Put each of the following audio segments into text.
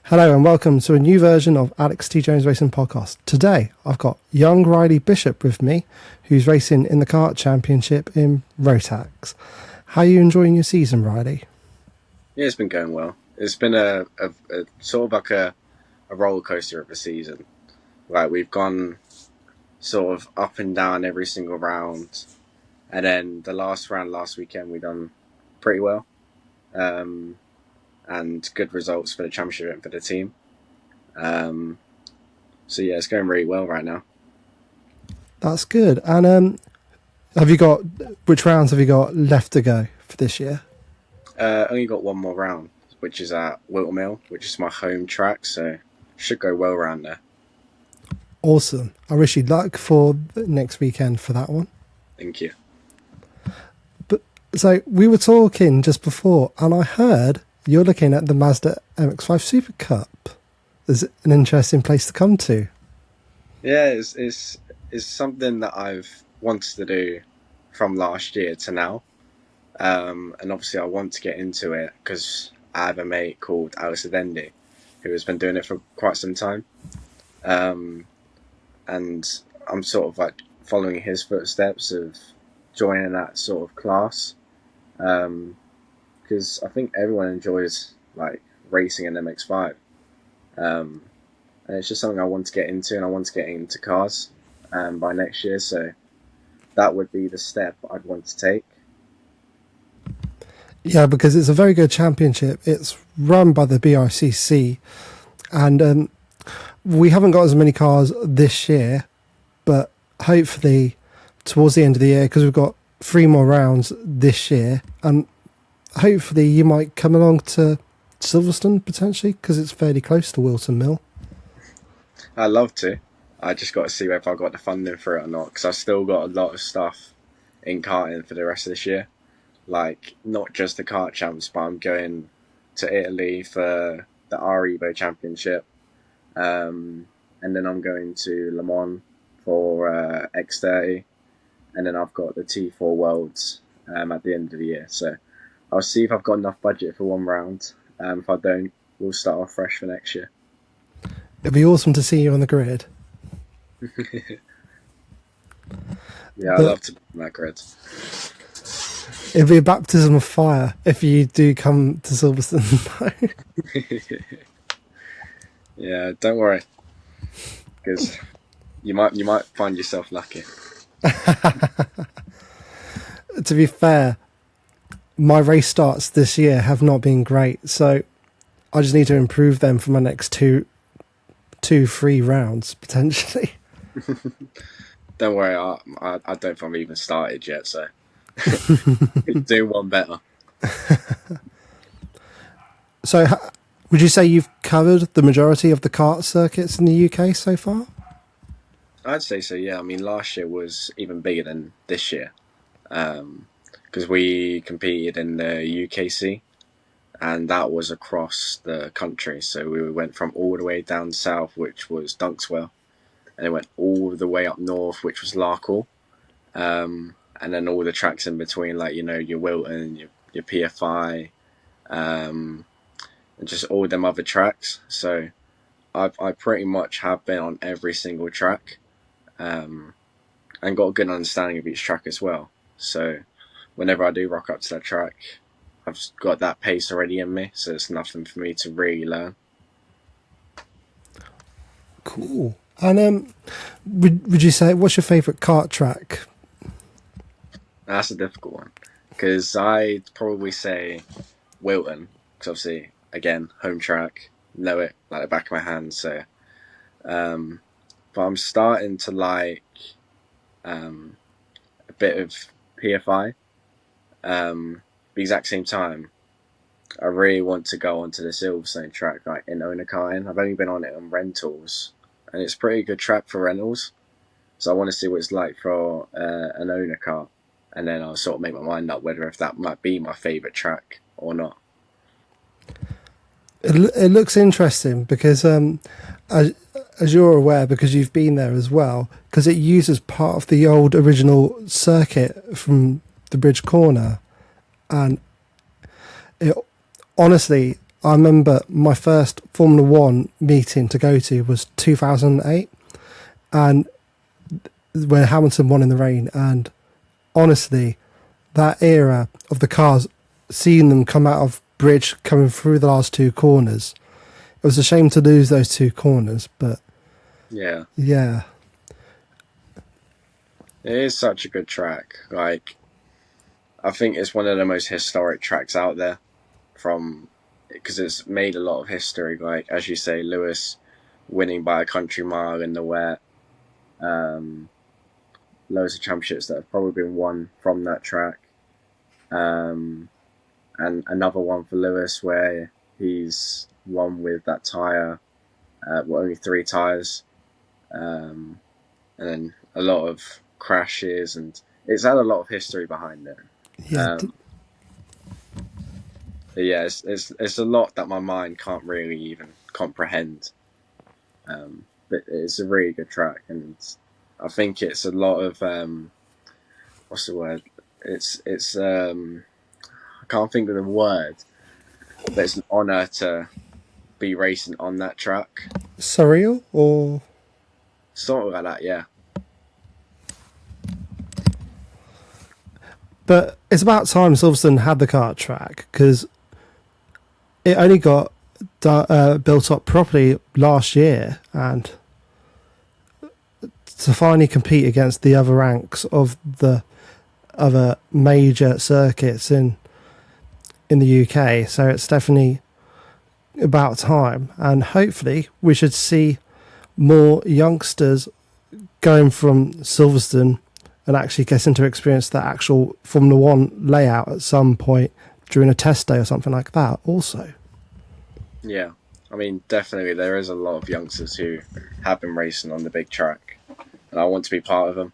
Hello and welcome to a new version of Alex T. Jones Racing Podcast. Today I've got young Riley Bishop with me, who's racing in the kart championship in Rotax. How are you enjoying your season, Riley? Yeah, it's been going well. It's been a sort of like a roller coaster of a season. Like we've gone sort of up and down every single round, and then the last round last weekend we done pretty well. And good results for the championship and for the team. So yeah, it's going really well right now. That's good. And which rounds have you got left to go for this year? Only got one more round, which is at Wilton Mill, which is my home track, so should go well around there. Awesome. I wish you luck for the next weekend for that one. Thank you. So we were talking just before, and I heard you're looking at the Mazda MX-5 Super Cup. Is it an interesting place to come to? Yeah, it's something that I've wanted to do from last year to now. And obviously I want to get into it because I have a mate called Alice Adendi who has been doing it for quite some time. And I'm sort of like following his footsteps of joining that sort of class. Because I think everyone enjoys like racing an MX-5. And it's just something I want to get into, and I want to get into cars by next year. So that would be the step I'd want to take. Yeah, because it's a very good championship. It's run by the BRCC, and we haven't got as many cars this year, but hopefully towards the end of the year, because we've got 3 more rounds this year, and hopefully you might come along to Silverstone potentially, because it's fairly close to Wilton Mill. I'd love to. I just got to see whether I've got the funding for it or not, because I've still got a lot of stuff in karting for the rest of this year. Like, not just the kart champs, but I'm going to Italy for the R-Evo Championship. And then I'm going to Le Mans for X30. And then I've got the T4 Worlds at the end of the year. So I'll see if I've got enough budget for one round. If I don't, we'll start off fresh for next year. It'd be awesome to see you on the grid. Yeah, I'd love to be on that grid. It'd be a baptism of fire if you do come to Silverstone. Yeah, don't worry, because you might find yourself lucky. To be fair, my race starts this year have not been great, so I just need to improve them for my next 3 rounds potentially. Don't worry, I don't think I've even started yet, so do one better. So would you say you've covered the majority of the kart circuits in the UK so far? I'd say so, yeah. I mean, last year was even bigger than this year, because we competed in the UKC, and that was across the country. So we went from all the way down south, which was Dunkswell, and it went all the way up north, which was Larkhall, and then all the tracks in between, like, you know, your Wilton, your PFI, and just all them other tracks. So I pretty much have been on every single track, and got a good understanding of each track as well. So whenever I do rock up to that track, I've got that pace already in me, so it's nothing for me to really learn. Cool. And would you say, what's your favourite kart track? That's a difficult one, because I'd probably say Wilton, because obviously, again, home track, know it like the back of my hand. So, but I'm starting to like a bit of PFI. The exact same time, I really want to go onto the Silverstone track, like in owner karting. I've only been on it on rentals, and it's a pretty good track for rentals. So I want to see what it's like for an owner car, and then I'll sort of make my mind up whether if that might be my favourite track or not. It looks interesting because, as you're aware, because you've been there as well, because it uses part of the old original circuit from the Bridge Corner, and it honestly, I remember my first Formula One meeting to go to was 2008, and when Hamilton won in the rain. And honestly, that era of the cars, seeing them come out of bridge, coming through the last two corners, it was a shame to lose those two corners. But Yeah, yeah, it is such a good track. Like, I think it's one of the most historic tracks out there from because it's made a lot of history. Like as you say, Lewis winning by a country mile in the wet. Um, Loads of championships that have probably been won from that track. Um, and another one for Lewis where he's won with that tyre, only three tyres, and then a lot of crashes, and it's had a lot of history behind it. yeah, But yeah, it's a lot that my mind can't really even comprehend. But it's a really good track, and I think it's a lot of what's the word? It's I can't think of the word, but it's an honour to be racing on that track. surreal or Sort of like that, yeah. but it's about time Silverstone had the kart track, because it only got built up properly last year, and to finally compete against the other ranks of the other major circuits in the UK. So it's definitely about time, and hopefully we should see more youngsters going from Silverstone and actually getting to experience the actual Formula One layout at some point during a test day or something like that also. Yeah. I mean, definitely there is a lot of youngsters who have been racing on the big track, and I want to be part of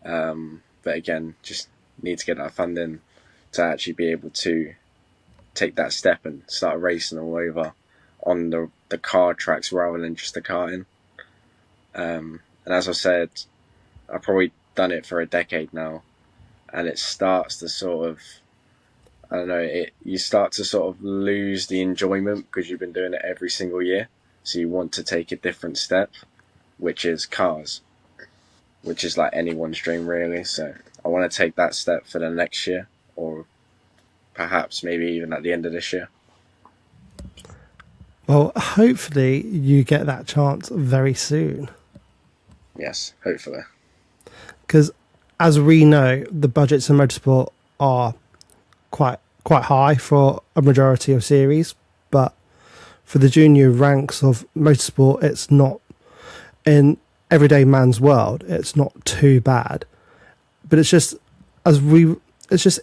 them. But again, just need to get that funding to actually be able to take that step and start racing all over on the car tracks rather than just the karting. And as I said, I've probably done it for a decade now, and it starts to sort of, I don't know, you start to sort of lose the enjoyment because you've been doing it every single year. So you want to take a different step, which is cars, which is like anyone's dream really. So I want to take that step for the next year, or perhaps maybe even at the end of this year. Well, hopefully you get that chance very soon, Yes, hopefully. because as we know, the budgets in motorsport are quite high for a majority of series, but for the junior ranks of motorsport, it's not, in everyday man's world, it's not too bad. But it's just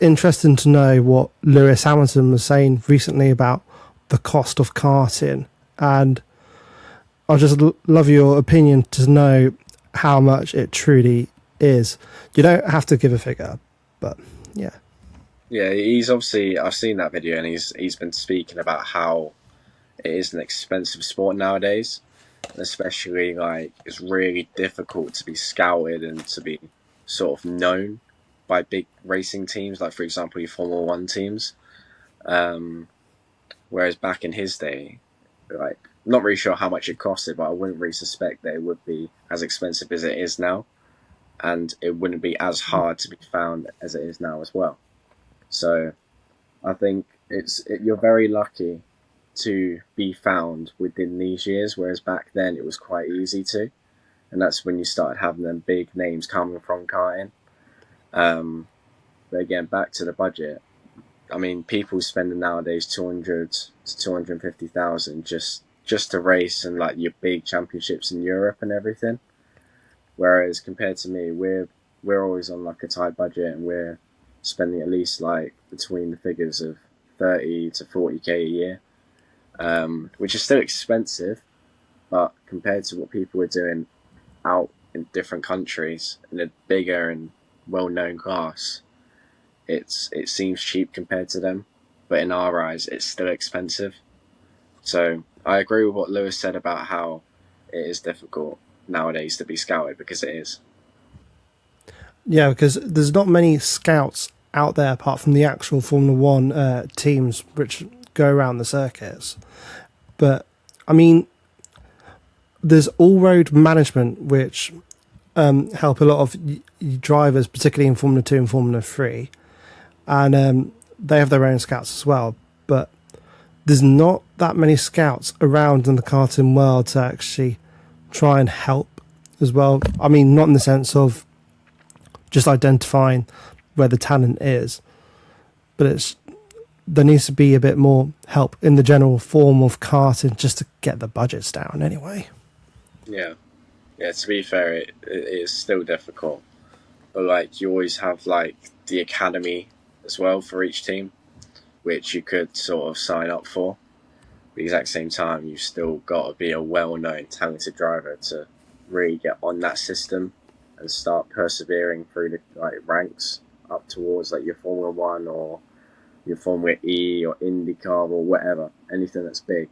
interesting to know what Lewis Hamilton was saying recently about the cost of karting, and I just love your opinion to know how much it truly is. You don't have to give a figure, but yeah. Yeah, he's obviously, I've seen that video, and he's been speaking about how it is an expensive sport nowadays, especially like it's really difficult to be scouted and to be sort of known by big racing teams, like for example your Formula One teams. Whereas back in his day, like not really sure how much it costed, but I wouldn't really suspect that it would be as expensive as it is now, and it wouldn't be as hard to be found as it is now as well. So I think you're very lucky to be found within these years, whereas back then it was quite easy to, and that's when you started having them big names coming from karting. But again, back to the budget. I mean, people spending nowadays 200 to 250,000 just to race and like your big championships in Europe and everything. Whereas compared to me, we're always on like a tight budget, and we're spending at least like between the figures of 30 to 40k a year, which is still expensive, but compared to what people are doing out in different countries in a bigger and well-known class, it seems cheap compared to them, but in our eyes, it's still expensive. So I agree with what Lewis said about how it is difficult nowadays to be scouted, because it is. Yeah, because there's not many scouts out there apart from the actual Formula One teams, which go around the circuits. But I mean, there's all road management which help a lot of drivers, particularly in Formula 2 and Formula 3, and they have their own scouts as well. But there's not that many scouts around in the karting world to actually try and help as well. I mean, not in the sense of just identifying where the talent is, but there needs to be a bit more help in the general form of karting just to get the budgets down anyway. Yeah, yeah. To be fair, it is still difficult, but like you always have like the academy as well for each team, which you could sort of sign up for. At the exact same time, you've still got to be a well-known, talented driver to really get on that system and start persevering through the like ranks up towards like your Formula One or your Formula E or IndyCar or whatever, anything that's big.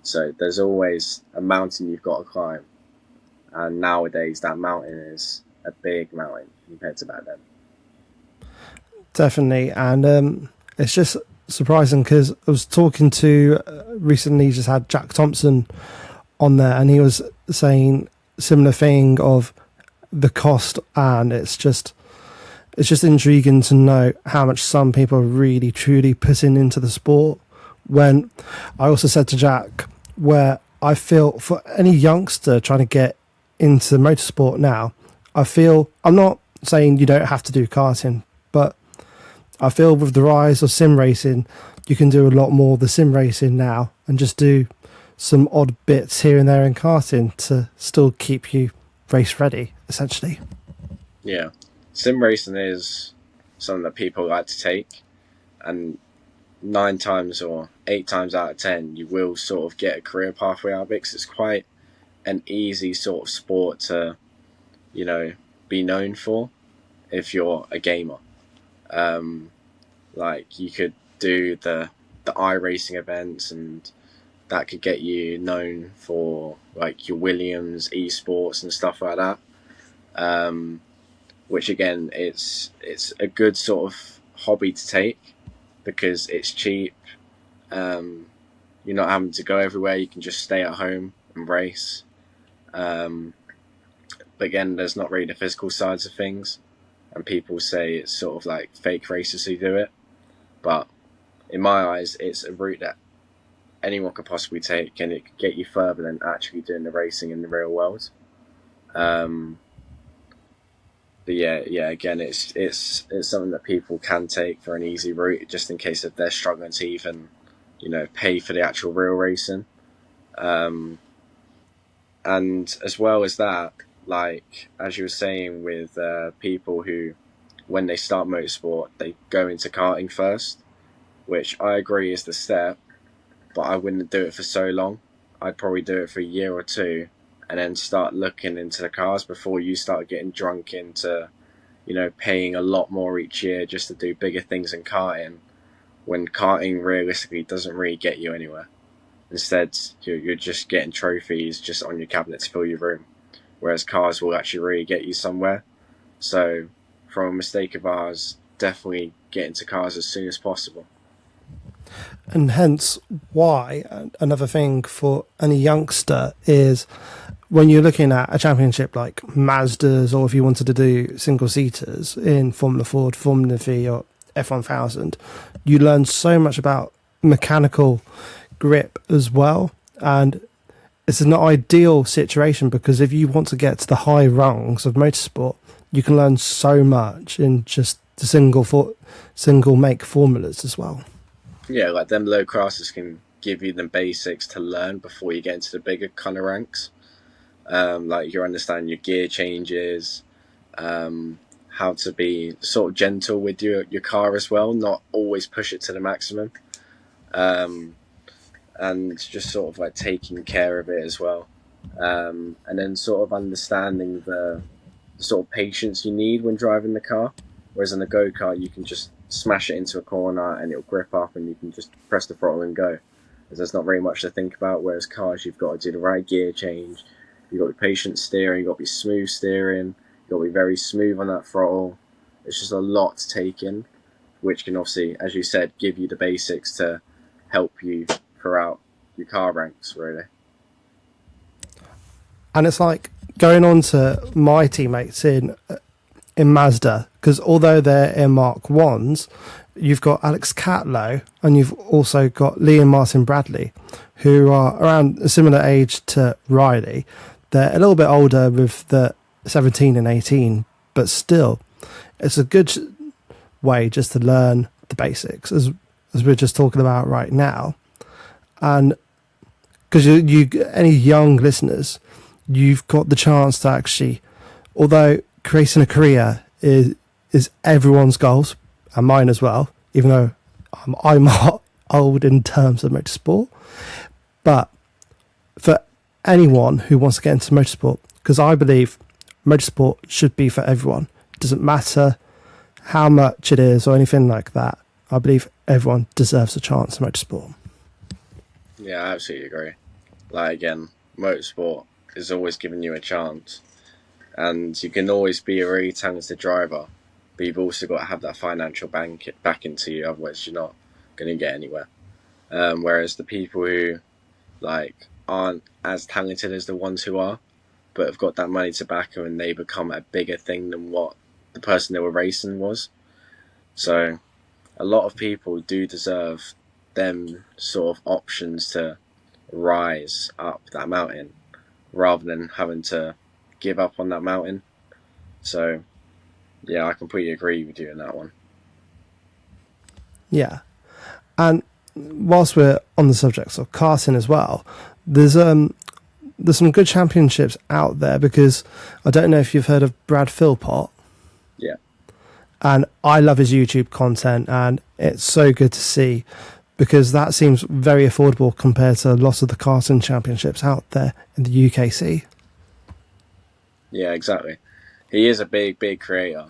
So there's always a mountain you've got to climb, and nowadays that mountain is a big mountain compared to back then. Definitely, and it's just surprising because I was talking to recently, just had Jack Thompson on there, and he was saying similar thing of the cost, and it's just intriguing to know how much some people are really truly putting into the sport. When I also said to Jack, where I feel for any youngster trying to get into motorsport now, I feel, I'm not saying you don't have to do karting, but I feel with the rise of sim racing, you can do a lot more of the sim racing now and just do some odd bits here and there in karting to still keep you race ready, essentially. Yeah, sim racing is something that people like to take, and 9 times or 8 times out of 10, you will sort of get a career pathway out of it because it's quite an easy sort of sport to, be known for if you're a gamer. Like you could do the iRacing events, and that could get you known for like your Williams esports and stuff like that. Which again, it's a good sort of hobby to take because it's cheap. You're not having to go everywhere. You can just stay at home and race. But again, there's not really the physical sides of things, and people say it's sort of like fake racers who do it. But in my eyes, it's a route that anyone could possibly take, and it could get you further than actually doing the racing in the real world. But yeah. Again, it's something that people can take for an easy route, just in case if they're struggling to even, pay for the actual real racing. And as well as that, like as you were saying, with people who, when they start motorsport, they go into karting first, which I agree is the step, but I wouldn't do it for so long. I'd probably do it for a year or two, and then start looking into the cars before you start getting drunk into, paying a lot more each year just to do bigger things in karting, when karting realistically doesn't really get you anywhere. Instead, you're just getting trophies just on your cabinet to fill your room, whereas cars will actually really get you somewhere. So, from a mistake of ours, definitely get into cars as soon as possible. And hence why another thing for any youngster is when you're looking at a championship like Mazda's, or if you wanted to do single seaters in Formula Ford, Formula V, or F1000, you learn so much about mechanical grip as well. And it's an ideal situation because if you want to get to the high rungs of motorsport, you can learn so much in just the single make formulas as well. Yeah, like them low classes can give you the basics to learn before you get into the bigger kind of ranks. Like you understand your gear changes, how to be sort of gentle with your car as well, not always push it to the maximum, and just sort of like taking care of it as well, and then sort of understanding the sort of patience you need when driving the car. Whereas in a go-kart, you can just smash it into a corner and it'll grip up and you can just press the throttle and go. Because there's not very much to think about. Whereas cars, you've got to do the right gear change. You've got to be patient steering. You've got to be smooth steering. You've got to be very smooth on that throttle. It's just a lot to take in, which can obviously, as you said, give you the basics to help you throughout your car ranks, really. And it's like going on to my teammates in Mazda, because although they're in Mark 1s, you've got Alex Catlow and you've also got Lee and Martin Bradley, who are around a similar age to Riley. They're a little bit older with the 17 and 18, but still, it's a good way just to learn the basics, as we're just talking about right now. And because you any young listeners, you've got the chance to actually, although creating a career is everyone's goals and mine as well, even though I'm old in terms of motorsport, but for anyone who wants to get into motorsport, because I believe motorsport should be for everyone. It doesn't matter how much it is or anything like that. I believe everyone deserves a chance in motorsport. Yeah, I absolutely agree. Like, again, motorsport is always giving you a chance, and you can always be a really talented driver, but you've also got to have that financial back into you, otherwise you're not going to get anywhere. Whereas the people who like aren't as talented as the ones who are, but have got that money to back them, and they become a bigger thing than what the person they were racing was. So a lot of people do deserve them sort of options to rise up that mountain rather than having to give up on that mountain. So yeah, I completely agree with you on that one. Yeah. And whilst we're on the subject of karting as well, there's some good championships out there, because I don't know if you've heard of Brad Philpott. Yeah. And I love his YouTube content, and it's so good to see, because that seems very affordable compared to lots of the karting championships out there in the UKC. Yeah, exactly. He is a big creator,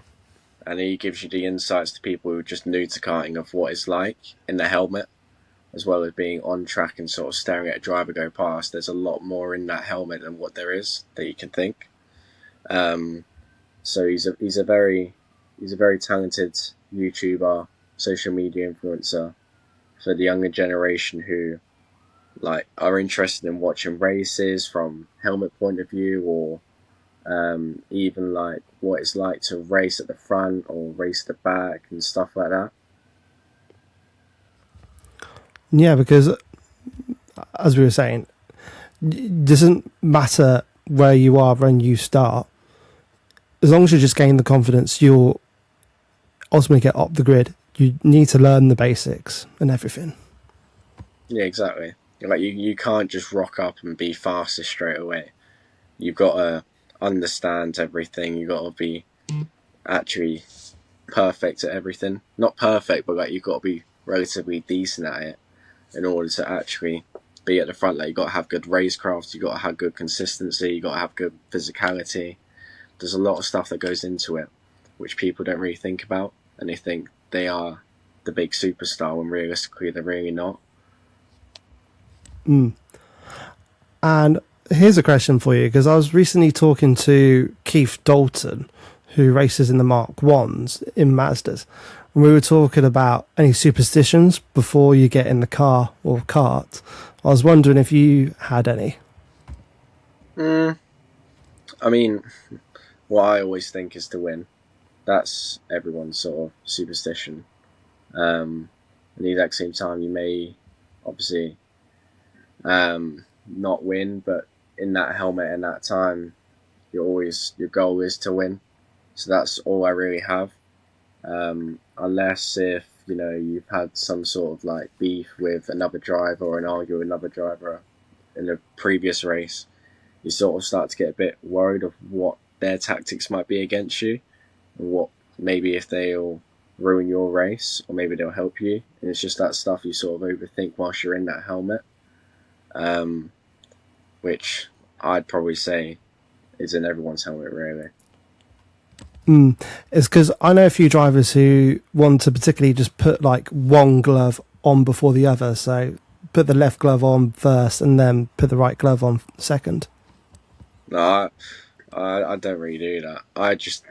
and he gives you the insights to people who are just new to karting of what it's like in the helmet, as well as being on track and sort of staring at a driver go past. There's a lot more in that helmet than what there is that you can think. So he's a very talented YouTuber, social media influencer for the younger generation who like are interested in watching races from helmet point of view, or even like what it's like to race at the front or race at the back and stuff like that. Yeah, because as we were saying, it doesn't matter where you are when you start. As long as you just gain the confidence, you'll ultimately get up the grid. You need to learn the basics and everything. Yeah, exactly. Like you can't just rock up and be fastest straight away. You've got to understand everything. You've got to be actually perfect at everything. Not perfect, but like you've got to be relatively decent at it in order to actually be at the front. Like you've got to have good racecraft. You've got to have good consistency. You've got to have good physicality. There's a lot of stuff that goes into it, which people don't really think about, and they think they are the big superstar when realistically they're really not. And here's a question for you, because I was recently talking to Keith Dalton, who races in the Mark 1s in Mazdas, and we were talking about any superstitions before you get in the car or kart. I was wondering if you had any. I mean, what I always think is to win. That's everyone's sort of superstition. At the exact same time, you may obviously not win, but in that helmet in that time, your goal is to win. So that's all I really have. Unless if you've had some sort of like beef with another driver or an argument with another driver in a previous race, you sort of start to get a bit worried of what their tactics might be against you, and what maybe if they'll ruin your race or maybe they'll help you. And it's just that stuff you sort of overthink whilst you're in that helmet, which I'd probably say is in everyone's helmet really. It's because I know a few drivers who want to particularly just put like one glove on before the other. So put the left glove on first and then put the right glove on second. No, I don't really do that. I just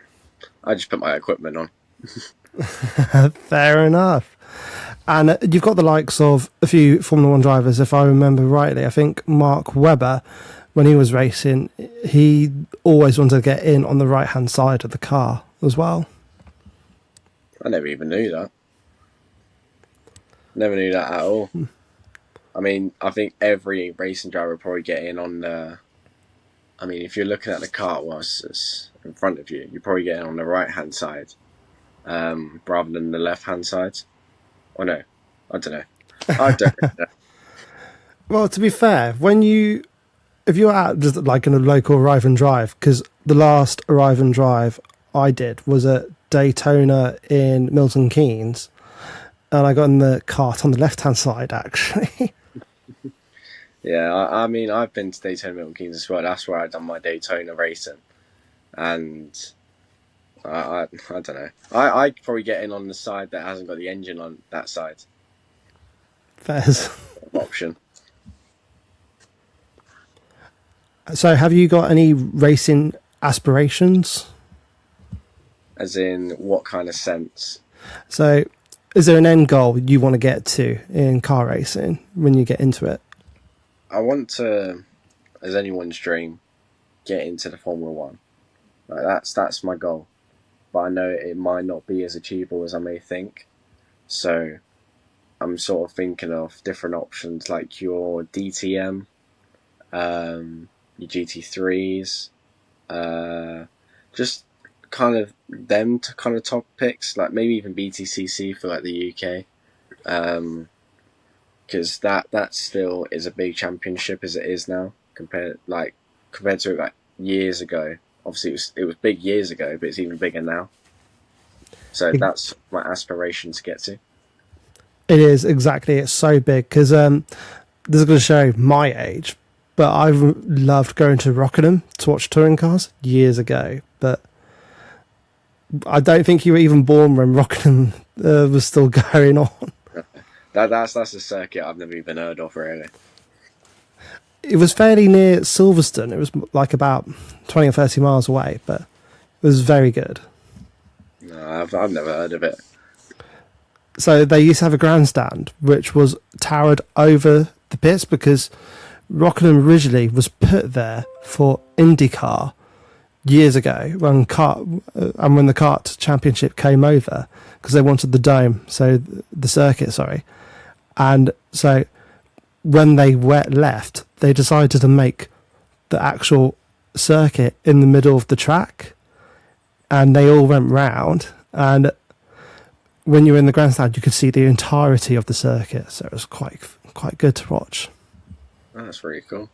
put my equipment on. Fair enough. And you've got the likes of a few Formula One drivers, if I remember rightly. I think Mark Webber, when he was racing, he always wanted to get in on the right-hand side of the car as well. I never even knew that. Never knew that at all. I mean, I think every racing driver would probably get in on the. I mean, if you're looking at the kart whilst it's in front of you, you're probably getting on the right hand side, rather than the left hand side. Or no, I don't know. I don't know. Well, to be fair, if you're at just like in a local arrive and drive, because the last arrive and drive I did was at Daytona in Milton Keynes, and I got in the cart on the left hand side actually. Yeah, I mean, I've been to Daytona Milton Keynes as well. That's where I done my Daytona racing, and I don't know. I probably get in on the side that hasn't got the engine on that side. Fairs. Option. So, have you got any racing aspirations? As in, what kind of sense? So, is there an end goal you want to get to in car racing when you get into it? I want to, as anyone's dream, get into the Formula One. Like that's my goal. But I know it might not be as achievable as I may think. So I'm sort of thinking of different options like your DTM, your GT3s, just kind of them to kind of top picks, like maybe even BTCC for like the UK. Because that still is a big championship as it is now compared to like years ago. Obviously, it was big years ago, but it's even bigger now. So that's my aspiration to get to. It is, exactly. It's so big because this is going to show my age, but I loved going to Rockingham to watch touring cars years ago. But I don't think you were even born when Rockingham was still going on. That's a circuit I've never even heard of, really. It was fairly near Silverstone. It was like about 20 or 30 miles away, but it was very good. No, I've never heard of it. So they used to have a grandstand which was towered over the pits because Rockingham originally was put there for IndyCar years ago when the kart championship came over because they wanted the dome, so the circuit, sorry. And so when they left, they decided to make the actual circuit in the middle of the track, and they all went round. And when you were in the grandstand, you could see the entirety of the circuit, so it was quite good to watch. Oh, that's really cool.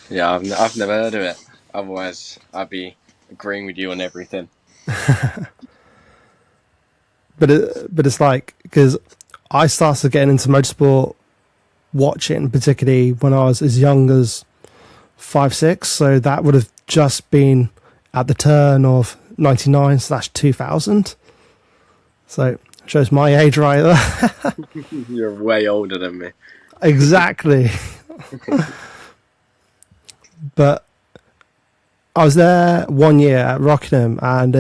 Yeah, I've never heard of it. Otherwise, I'd be agreeing with you on everything. But it's like, because I started getting into motorsport watching, particularly when I was as young as 5, 6. So that would have just been at the turn of 99/2000. So it shows my age right there. You're way older than me. Exactly. But I was there 1 year at Rockingham, and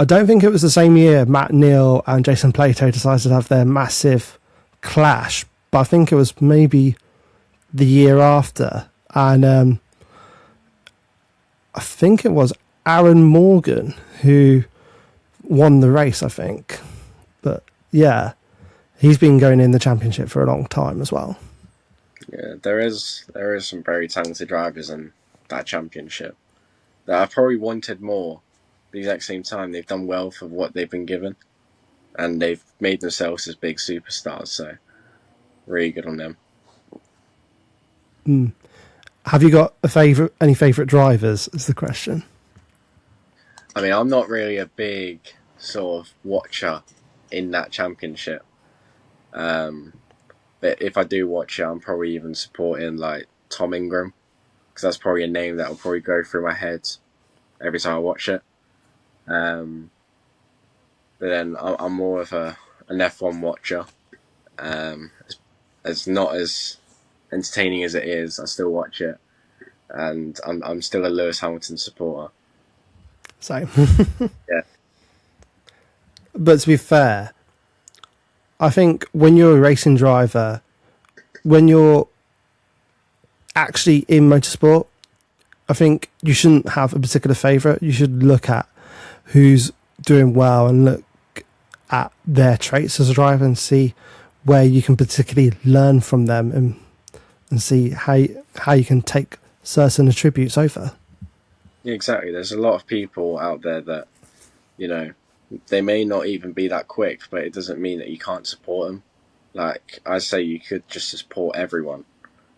I don't think it was the same year Matt Neal and Jason Plato decided to have their massive clash, but I think it was maybe the year after. And I think it was Aaron Morgan who won the race, I think. But yeah, he's been going in the championship for a long time as well. Yeah, there is some very talented drivers in that championship that I probably wanted more. At the exact same time, they've done well for what they've been given, and they've made themselves as big superstars. So, really good on them. Have you got any favourite drivers? Is the question. I mean, I'm not really a big sort of watcher in that championship, but if I do watch it, I'm probably even supporting like Tom Ingram, because that's probably a name that will probably go through my head every time I watch it. But then I'm more of an F1 watcher. It's not as entertaining as it is. I still watch it, and I'm still a Lewis Hamilton supporter. So Yeah. But to be fair, I think when you're a racing driver, when you're actually in motorsport, I think you shouldn't have a particular favourite. You should look at who's doing well and look at their traits as a driver and see where you can particularly learn from them and see how you can take certain attributes over. Yeah, exactly. There's a lot of people out there that, you know, they may not even be that quick, but it doesn't mean that you can't support them. Like I say, you could just support everyone,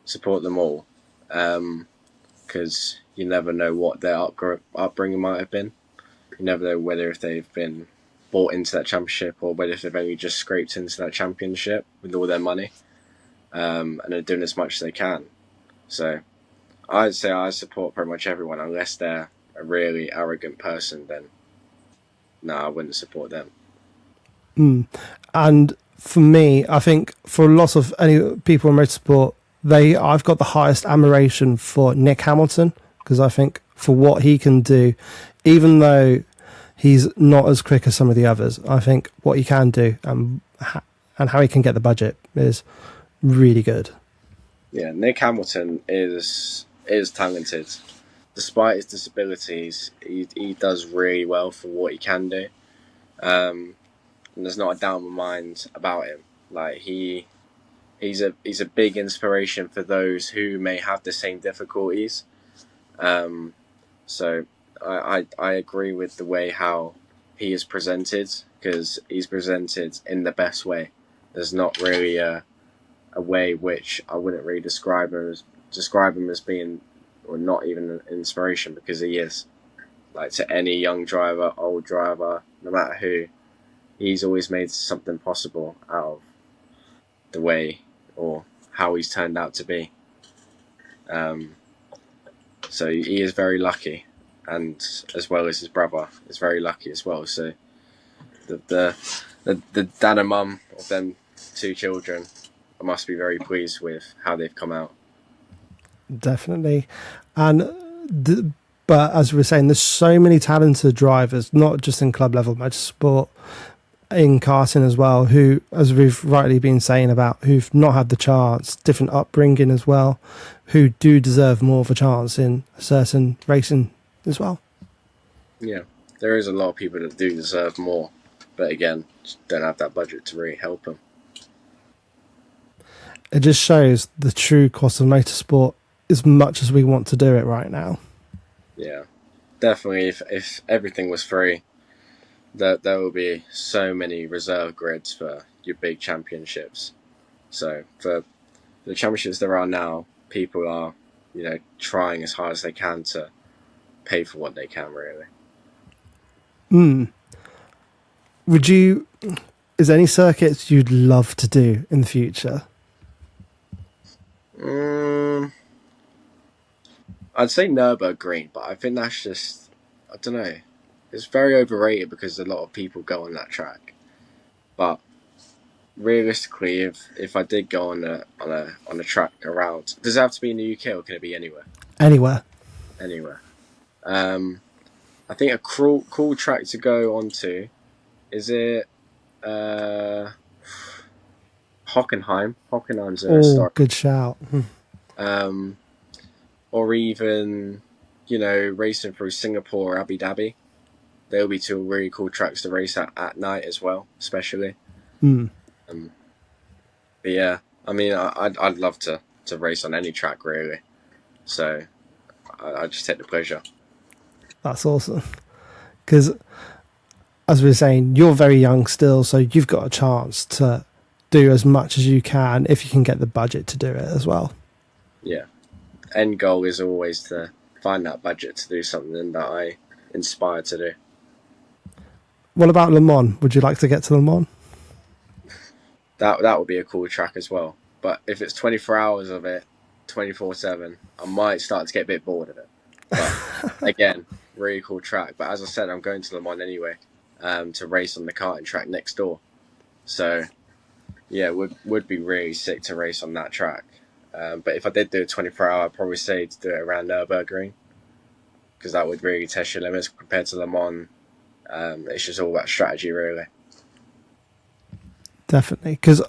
support them all, because you never know what their upbringing might have been. You never know whether if they've been bought into that championship or whether if they've only just scraped into that championship with all their money, and they're doing as much as they can. So I'd say I support pretty much everyone unless they're a really arrogant person. Then no, I wouldn't support them. And for me, I think for lots of any people in motorsport, I've got the highest admiration for Nick Hamilton, because I think for what he can do, even though he's not as quick as some of the others, I think what he can do and how he can get the budget is really good. Yeah, Nick Hamilton is talented. Despite his disabilities, he does really well for what he can do. And there's not a doubt in my mind about him. Like he's a big inspiration for those who may have the same difficulties. So I agree with the way how he is presented, because he's presented in the best way. There's not really a way which I wouldn't really describe him as being, or not even an inspiration, because he is. Like to any young driver, old driver, no matter who, he's always made something possible out of the way or how he's turned out to be. So he is very lucky, and as well as his brother is very lucky as well. So the dad and mum of them two children, I must be very pleased with how they've come out. Definitely. But as we were saying, there's so many talented drivers, not just in club level motorsport, in karting as well, who, as we've rightly been saying about, who've not had the chance, different upbringing as well, who do deserve more of a chance in certain racing as well. Yeah, there is a lot of people that do deserve more, but again, just don't have that budget to really help them. It just shows the true cost of motorsport as much as we want to do it right now. Yeah, definitely. If everything was free, there will be so many reserve grids for your big championships. So for the championships there are now, people are, trying as hard as they can to pay for what they can, really. Is there any circuits you'd love to do in the future? I'd say Nürburgring, but I think that's just, I don't know. It's very overrated because a lot of people go on that track. But realistically, if I did go on a track around, does it have to be in the UK or can it be anywhere? Anywhere. Anywhere. I think a cool track to go onto, is it Hockenheim? Hockenheim's a historic. Good shout. Or even, racing through Singapore or Abu Dhabi. There'll be two really cool tracks to race at night as well, especially. But yeah, I mean, I'd love to race on any track, really. So I just take the pleasure. That's awesome. Because, as we were saying, you're very young still, so you've got a chance to do as much as you can if you can get the budget to do it as well. Yeah. End goal is always to find that budget to do something that I inspire to do. What about Le Mans? Would you like to get to Le Mans? That would be a cool track as well. But if it's 24 hours of it, 24/7, I might start to get a bit bored of it. But again, really cool track. But as I said, I'm going to Le Mans anyway, to race on the karting track next door. So yeah, would be really sick to race on that track. But if I did do a 24-hour, I'd probably say to do it around Nürburgring, because that would really test your limits compared to Le Mans. It's just all about strategy, really. definitely. Because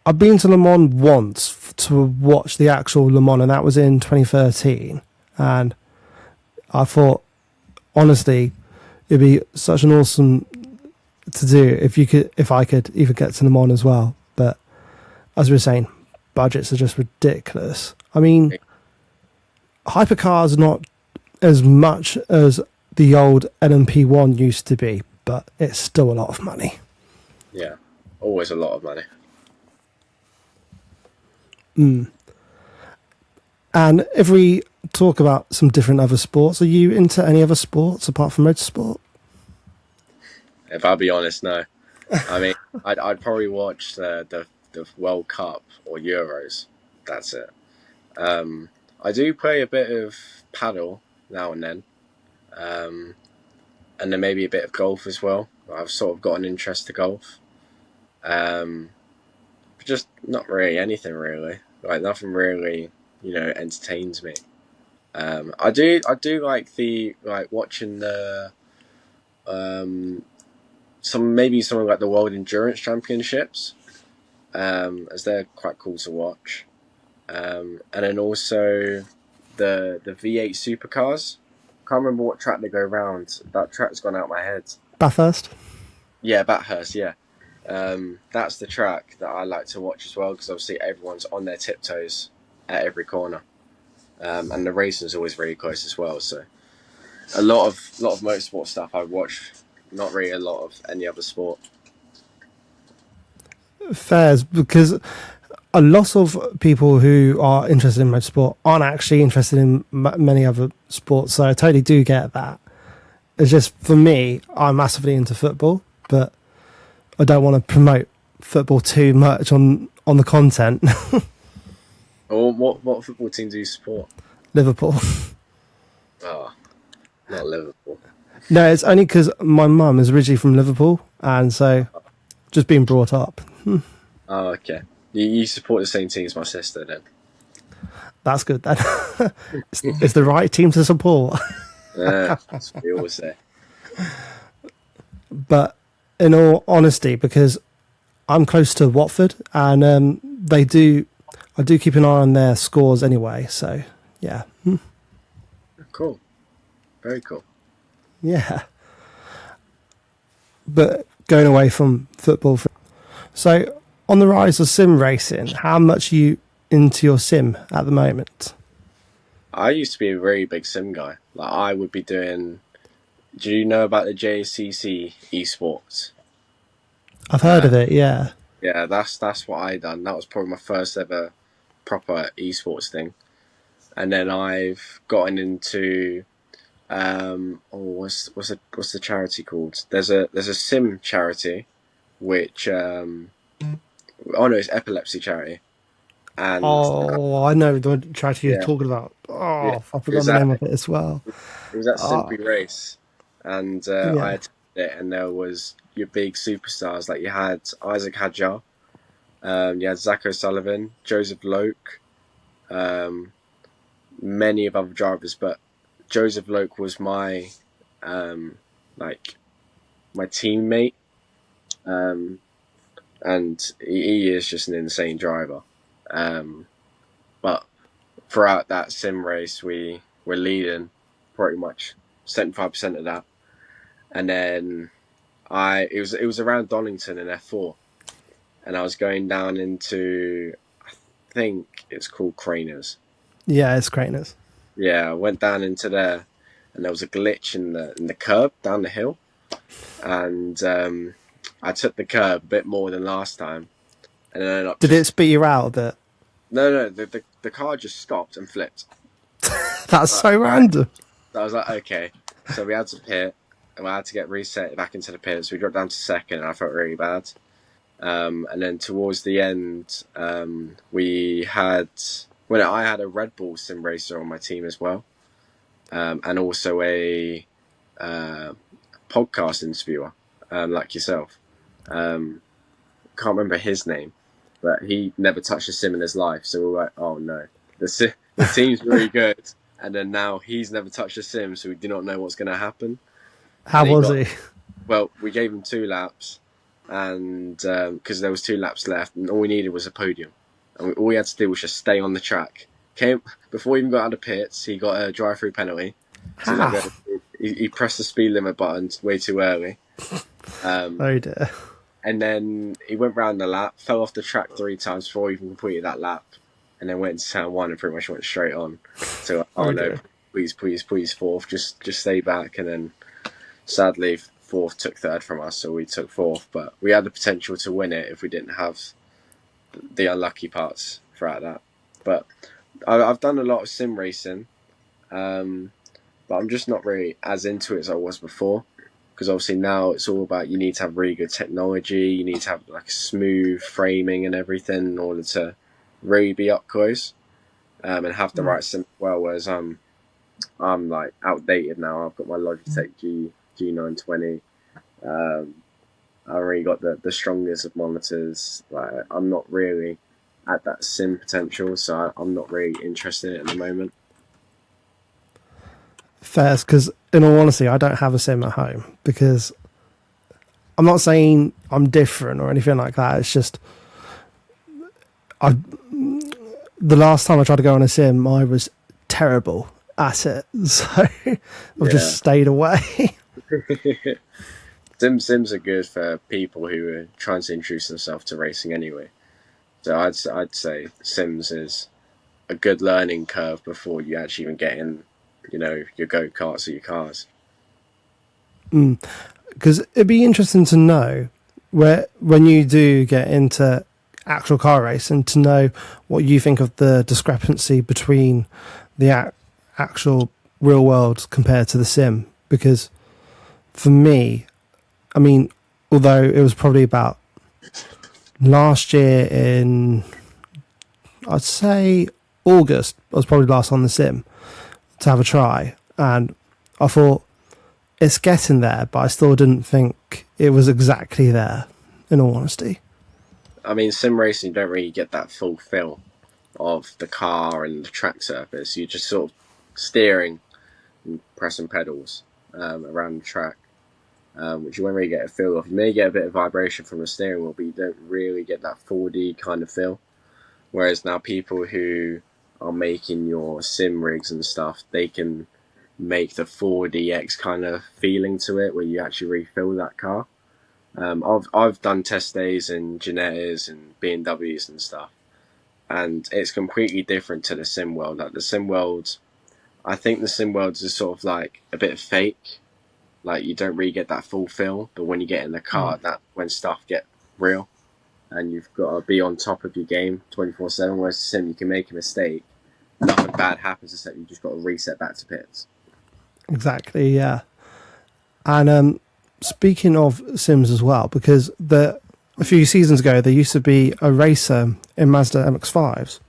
I've been to Le Mans once to watch the actual Le Mans, and that was in 2013. And I thought, honestly, it'd be such an awesome to do if I could even get to Le Mans as well. But as we were saying, budgets are just ridiculous. I mean, hypercars not as much as the old LMP1 used to be, but it's still a lot of money. Yeah, always a lot of money. And if we talk about some different other sports, are you into any other sports apart from motorsport? If I'll be honest, no. I mean, I'd probably watch the World Cup or Euros. That's it. I do play a bit of paddle now and then, and then maybe a bit of golf as well. I've sort of got an interest to golf, but just not really anything really. Like nothing really, entertains me. I do like watching the something like the World Endurance Championships, as they're quite cool to watch. And then also the V8 supercars. Can't remember what track they go around. That track's gone out of my head. Bathurst? Yeah, Bathurst. Yeah, that's the track that I like to watch as well because obviously everyone's on their tiptoes at every corner, and the racing's always really close as well. So a lot of motorsport stuff I watch. Not really a lot of any other sport. Fairs, because a lot of people who are interested in motorsport aren't actually interested in many other sports, so I totally do get that. It's just, for me, I'm massively into football, but I don't want to promote football too much on the content. Or what football team do you support? Liverpool. Oh, not Liverpool. No, it's only because my mum is originally from Liverpool, and so just being brought up. Oh, okay. You support the same team as my sister then? That's good then. It's the right team to support. Yeah, that's what we always say. But in all honesty, because I'm close to Watford, and I do keep an eye on their scores anyway. So yeah, Cool, very cool. yeah. But going away from football, so on the rise of sim racing, how much are you into your sim at the moment? I used to be a very big sim guy. Like I would be doing. Do you know about the JCC esports? I've heard of it, yeah. Yeah, that's what I done. That was probably my first ever proper esports thing. And then I've gotten into what's the charity called? There's a sim charity, which no, it's epilepsy charity. And Oh, I know the charity you're yeah, talking about. yeah, Oh, I it forgot was the at name of it as well. Simply Race, and I Yeah. attended it, and there was your big superstars like you had Isaac Hadjar, you had Zach O'Sullivan, Joseph Loke, many of other drivers, but Joseph Loke was my my teammate, and he is just an insane driver. But throughout that sim race, we were leading pretty much 75% of that, and then it was around Donington in F4, and I was going down into, I think it's called Craners. Yeah, it's greatness. Yeah, I went down into there, and there was a glitch in the curb down the hill, and I took the curb a bit more than last time, and then Did it spit you out a bit? no, the car just stopped and flipped. That's so random. So I was like, okay, so we had to pit, and I had to get reset back into the pit. So we dropped down to second, and I felt really bad. And then towards the end, I had a Red Bull sim racer on my team as well, and also a podcast interviewer, like yourself. Can't remember his name, but he never touched a sim in his life. So we were like, oh no, the team's really good, and then now he's never touched a sim, so we do not know what's going to happen. How was he? Well, we gave him 2 laps, and because there was 2 laps left, and all we needed was a podium, and all we had to do was just stay on the track. Came before he even got out of pits, he got a drive-through penalty because How? he pressed the speed limit button way too early. Oh dear. And then he went round the lap, fell off the track 3 times before he even completed that lap, and then went into turn 1 and pretty much went straight on. So, oh Oh no, dear. please, fourth, just stay back. And then sadly, fourth took third from us, so we took fourth. But we had the potential to win it if we didn't have the unlucky parts throughout that. But I've done a lot of sim racing, but I'm just not really as into it as I was before. Because obviously now it's all about, you need to have really good technology, you need to have like smooth framing and everything in order to really be up close, and have the right sim as well. Whereas I'm like outdated now. I've got my Logitech G920. I already got the strongest of monitors. Like, I'm not really at that sim potential, so I'm not really interested in it at the moment. Fair, because in all honesty, I don't have a sim at home because I'm not saying I'm different or anything like that. It's just I. The last time I tried to go on a sim, I was terrible at it, so I've just Yeah. stayed away. Sims are good for people who are trying to introduce themselves to racing anyway. So I'd say Sims is a good learning curve before you actually even get in, your go karts or your cars. Because it'd be interesting to know where when you do get into actual car racing to know what you think of the discrepancy between the actual real world compared to the sim. Because for me, I mean, although it was probably about last year in, I'd say August, I was probably last on the sim to have a try, and I thought it's getting there, but I still didn't think it was exactly there, in all honesty. I mean, sim racing, you don't really get that full feel of the car and the track surface. You're just sort of steering and pressing pedals around the track, which you won't really get a feel of. You may get a bit of vibration from the steering wheel, but you don't really get that 4D kind of feel. Whereas now people who are making your sim rigs and stuff, they can make the 4DX kind of feeling to it, where you actually refill that car. I've done test days in Ginettas and BMWs and stuff, and it's completely different to the sim world. Like the sim world, I think the sim world is sort of like a bit fake. Like you don't really get that full feel, but when you get in the car, that when stuff get real, and you've got to be on top of your game 24/7. Whereas the sim, you can make a mistake, nothing bad happens except you just got to reset back to pits. Exactly, yeah. And speaking of Sims as well, because a few seasons ago there used to be a racer in Mazda MX-5s.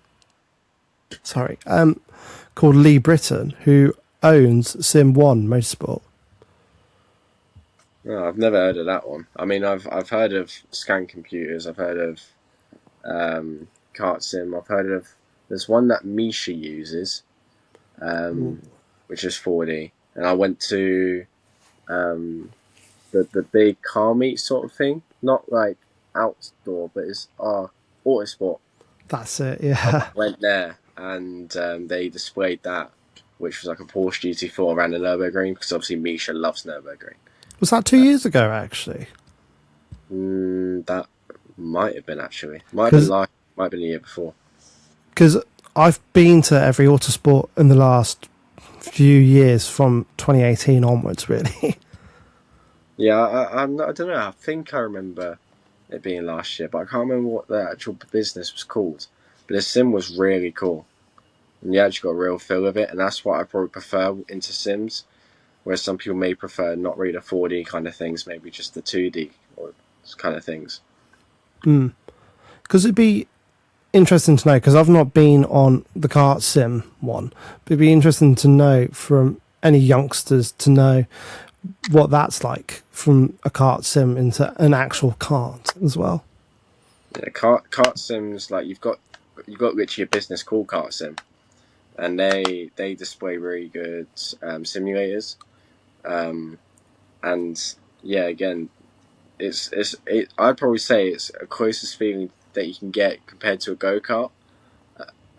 Sorry, called Lee Britton, who owns Sim One Motorsport. No, I've never heard of that one. I mean, I've heard of Scan Computers. I've heard of Kart Sim. I've heard of there's one that Misha uses, which is 4D. And I went to um, the big car meet sort of thing, not like outdoor, but it's Autosport. That's it, I yeah. went there and they displayed that, which was like a Porsche GT4 around the Nürburgring, because obviously Misha loves Nürburgring. Was that 2 years ago, actually? That might have been actually. Might have been Because last. Might have been the year before. I've been to every Autosport in the last few years from 2018 onwards, really. Yeah, I don't know. I think I remember it being last year, but I can't remember what the actual business was called. But the sim was really cool, and you actually got a real feel of it, and that's what I probably prefer into sims. Whereas some people may prefer not really the 4D kind of things, maybe just the 2D or kind of things. Because it'd be interesting to know, because I've not been on the kart sim one, but it'd be interesting to know from any youngsters to know what that's like from a kart sim into an actual kart as well. Yeah, kart sims, like you've got literally a business called Kart Sim, and they display really good simulators, um, and yeah, again, I'd probably say it's a closest feeling that you can get compared to a go kart,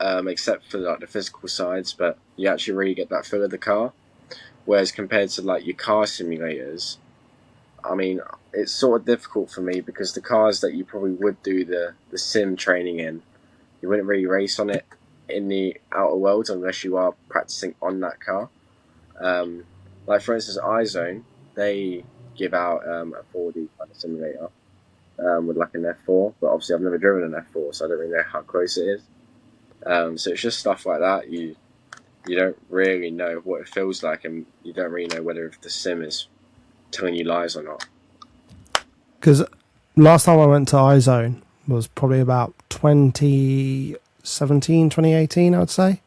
except for like the physical sides. But you actually really get that feel of the car. Whereas compared to like your car simulators, I mean, it's sort of difficult for me because the cars that you probably would do the sim training in, you wouldn't really race on it in the outer world unless you are practicing on that car. Um, like for instance, iZone, they give out a 4D kind of simulator with like an F4, but obviously I've never driven an F4, so I don't really know how close it is. So it's just stuff like that. You don't really know what it feels like, and you don't really know whether if the sim is telling you lies or not. Because last time I went to iZone was probably about 2017, 2018, I would say.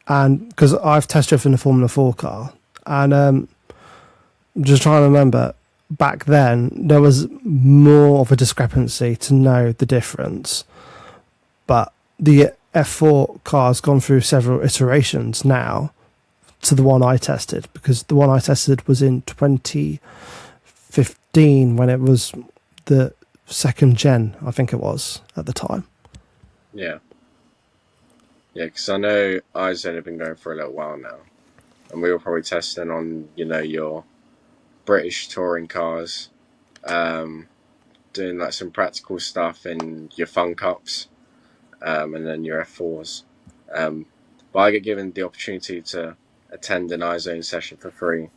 And because I've test driven a Formula 4 car, and just trying to remember, back then there was more of a discrepancy to know the difference. But the F4 car's gone through several iterations now to the one I tested, because the one I tested was in 2015 when it was the second gen, I think it was at the time. Yeah. Yeah, because I know iZone have been going for a little while now, and we were probably testing on your British touring cars, doing like some practical stuff in your Fun Cups, and then your F4s. But I get given the opportunity to attend an iZone session for free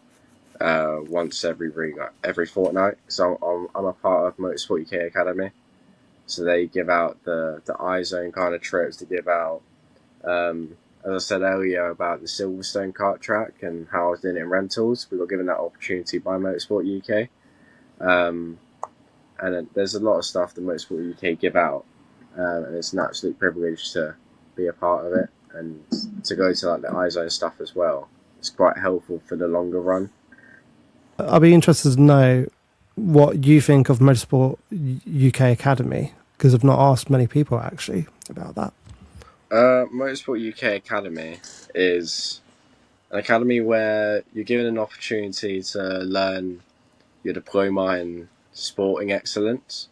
once every fortnight. So I'm a part of Motorsport UK Academy, so they give out the iZone kind of trips to give out. As I said earlier about the Silverstone kart track and how I was doing it in rentals, we got given that opportunity by Motorsport UK. And then there's a lot of stuff that Motorsport UK give out, and it's an absolute privilege to be a part of it and to go to like the iZone stuff as well. It's quite helpful for the longer run. I'd be interested to know what you think of Motorsport UK Academy, because I've not asked many people actually about that. Motorsport UK Academy is an academy where you're given an opportunity to learn your diploma in sporting excellence.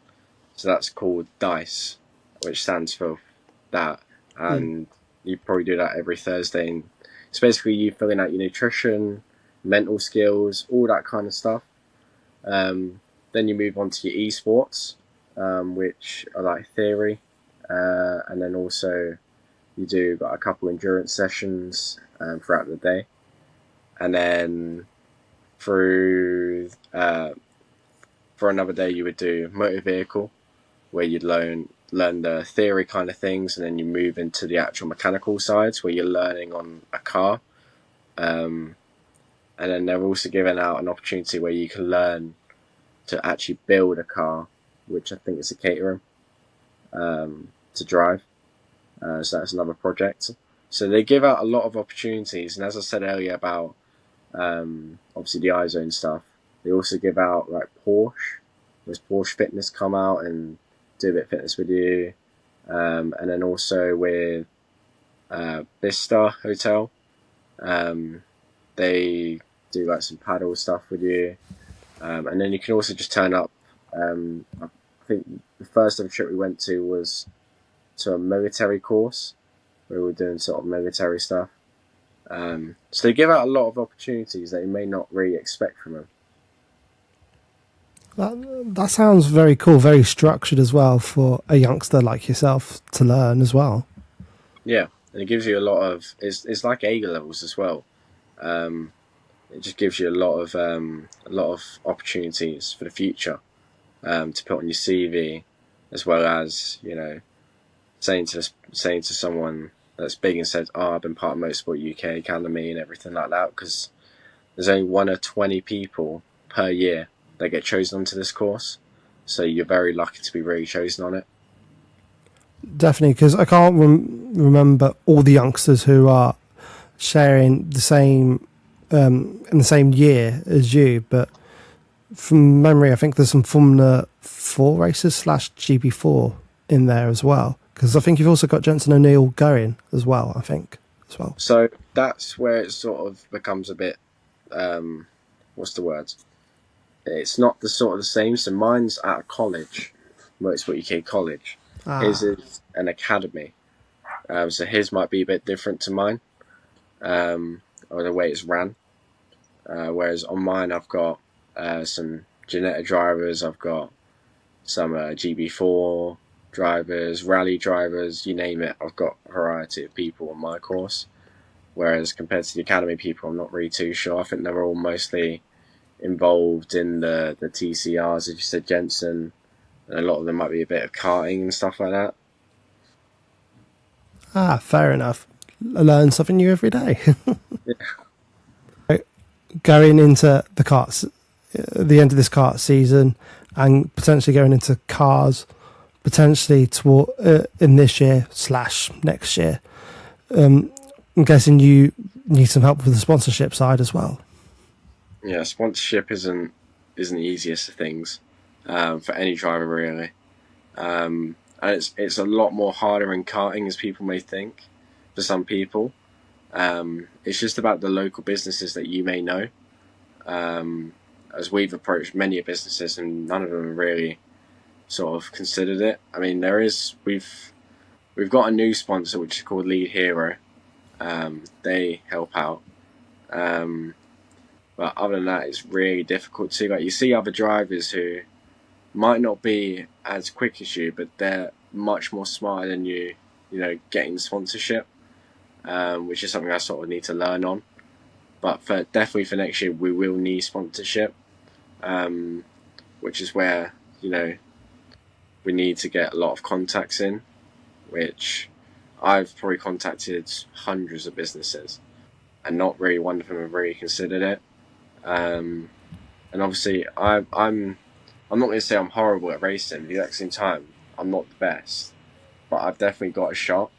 So that's called DICE, which stands for that. And you probably do that every Thursday. And it's basically you filling out your nutrition, mental skills, all that kind of stuff. Then you move on to your esports, which are like theory. And then also you do got a couple endurance sessions throughout the day. And then through for another day you would do motor vehicle, where you'd learn the theory kind of things, and then you move into the actual mechanical sides where you're learning on a car. And then they're also giving out an opportunity where you can learn to actually build a car, which I think is a Caterham, to drive. So that's another project. So they give out a lot of opportunities, and as I said earlier about obviously the iZone stuff, they also give out like Porsche. There's Porsche Fitness come out and do a bit of fitness with you, and then also with Vista Hotel, they do like some paddle stuff with you, and then you can also just turn up. I think the first ever trip we went to was to a military course where we were doing sort of military stuff. So they give out a lot of opportunities that you may not really expect from them. That sounds very cool, very structured as well for a youngster like yourself to learn as well. Yeah, and it gives you a lot of. It's like A levels as well. It just gives you a lot of opportunities for the future to put on your CV, as well as saying to someone that's big and says, "Oh, I've been part of Motorsport UK Academy and everything like that," because there's only 1 or 20 people per year that get chosen onto this course, so you're very lucky to be really chosen on it. Definitely, because I can't remember all the youngsters who are sharing the same in the same year as you, but from memory, I think there's some Formula 4 races / GP4 in there as well. Because I think you've also got Jensen O'Neill going as well, I think, as well. So that's where it sort of becomes a bit, what's the word? it's not the sort of the same. So mine's at a college, Motorsport UK College. His is an academy. So his might be a bit different to mine, or the way it's ran. Whereas on mine, I've got some Ginetta drivers, I've got some GB4 drivers, rally drivers, you name it. I've got a variety of people on my course. Whereas compared to the academy people, I'm not really too sure. I think they're all mostly involved in the TCRs, as you said, Jensen, and a lot of them might be a bit of karting and stuff like that. Fair enough. I learn something new every day. Yeah. Going into the karts, the end of this kart season, and potentially going into cars, potentially toward in this year / next year. I'm guessing you need some help with the sponsorship side as well. Yeah, sponsorship isn't the easiest of things for any driver really, and it's a lot more harder in karting as people may think. For some people, it's just about the local businesses that you may know. As we've approached many businesses, and none of them really sort of considered it. I mean, we've got a new sponsor which is called Lead Hero. They help out. But other than that, it's really difficult to, like, you see other drivers who might not be as quick as you, but they're much more smarter than you, getting sponsorship, which is something I sort of need to learn on. But definitely for next year, we will need sponsorship, which is where, we need to get a lot of contacts in, which I've probably contacted hundreds of businesses, and not really one of them have really considered it. And obviously, I'm not going to say I'm horrible at racing. At the exact same time, I'm not the best, but I've definitely got a shot.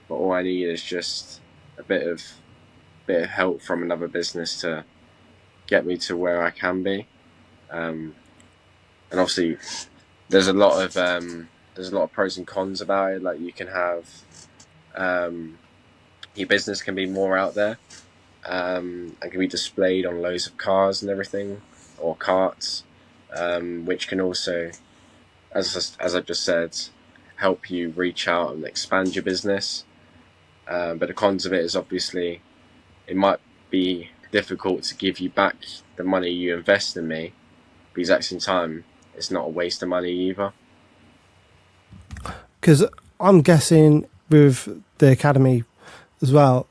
But all I need is just a bit of help from another business to get me to where I can be. And obviously, there's a lot of pros and cons about it. Like, you can have your business can be more out there, and can be displayed on loads of cars and everything, or karts, which can also, as I just said, help you reach out and expand your business. But the cons of it is obviously it might be difficult to give you back the money you invest in me, but at the exact same time, it's not a waste of money either. Because I'm guessing with the academy as well,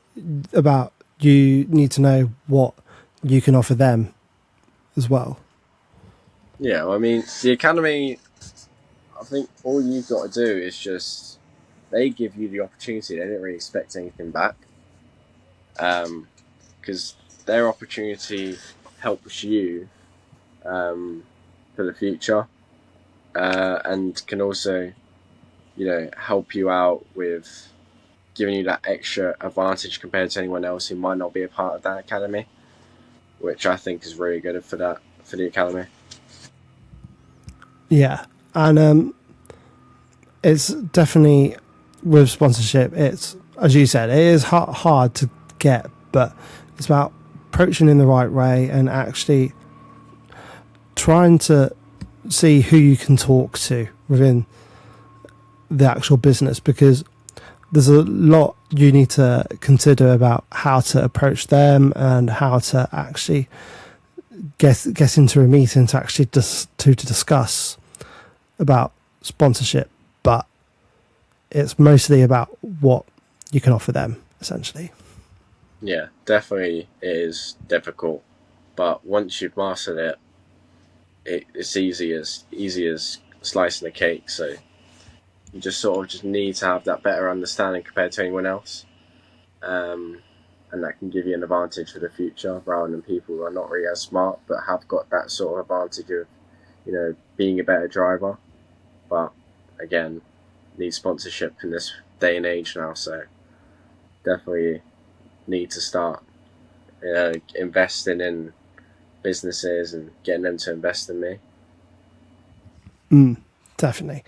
about you need to know what you can offer them as well. Yeah, well, I mean, the academy, I think all you've got to do is just, they give you the opportunity. They don't really expect anything back, because their opportunity helps you for the future, and can also, help you out with giving you that extra advantage compared to anyone else who might not be a part of that academy, which I think is really good for the academy. Yeah, and it's definitely with sponsorship. It's, as you said, it is hard to get, but it's about approaching in the right way and actually trying to see who you can talk to within the actual business, because there's a lot you need to consider about how to approach them and how to actually get into a meeting to actually to discuss about sponsorship. But it's mostly about what you can offer them, essentially. Yeah, definitely it is difficult, but once you've mastered it's easy as slicing a cake. So you just need to have that better understanding compared to anyone else, and that can give you an advantage for the future rather than people who are not really as smart but have got that sort of advantage of being a better driver. But again, need sponsorship in this day and age now, so definitely need to start investing in businesses and getting them to invest in me. Definitely.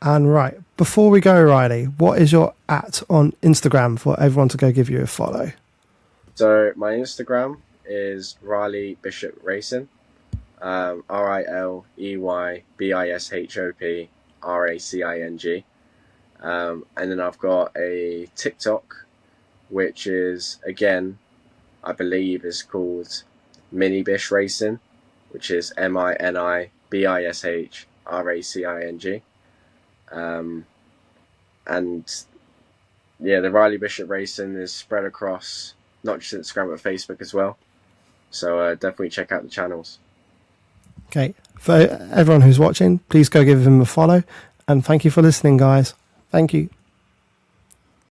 And right, before we go, Riley, what is your @ on Instagram for everyone to go give you a follow? So my Instagram is Riley Bishop Racing. Rileybishop and then I've got a TikTok, which is again, I believe, is called Minibish Racing, which is MINIBISHRACING. And yeah, the Riley Bishop Racing is spread across not just Instagram but Facebook as well. So definitely check out the channels. Okay, for everyone who's watching, please go give him a follow, and thank you for listening, guys. Thank you.